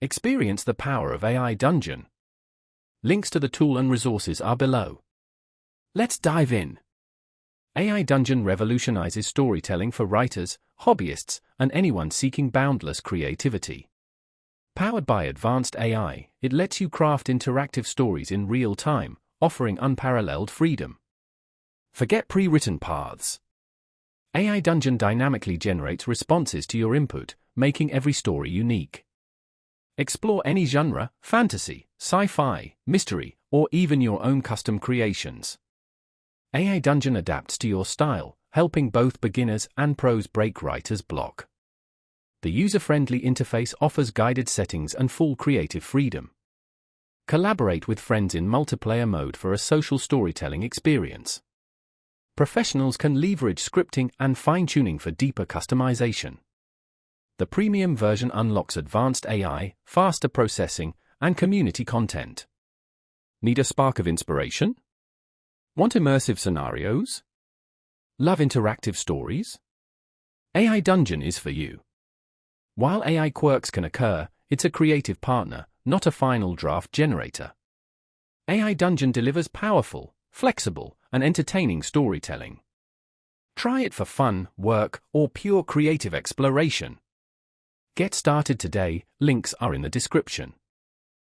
Experience the power of AI Dungeon. Links to the tool and resources are below. Let's dive in. AI Dungeon revolutionizes storytelling for writers, hobbyists, and anyone seeking boundless creativity. Powered by advanced AI, it lets you craft interactive stories in real time, offering unparalleled freedom. Forget pre-written paths. AI Dungeon dynamically generates responses to your input, making every story unique. Explore any genre: fantasy, sci-fi, mystery, or even your own custom creations. AI Dungeon adapts to your style, helping both beginners and pros break writer's block. The user-friendly interface offers guided settings and full creative freedom. Collaborate with friends in multiplayer mode for a social storytelling experience. Professionals can leverage scripting and fine-tuning for deeper customization. The premium version unlocks advanced AI, faster processing, and community content. Need a spark of inspiration? Want immersive scenarios? Love interactive stories? AI Dungeon is for you. While AI quirks can occur, it's a creative partner, not a final draft generator. AI Dungeon delivers powerful, flexible, and entertaining storytelling. Try it for fun, work, or pure creative exploration. Get started today, links are in the description.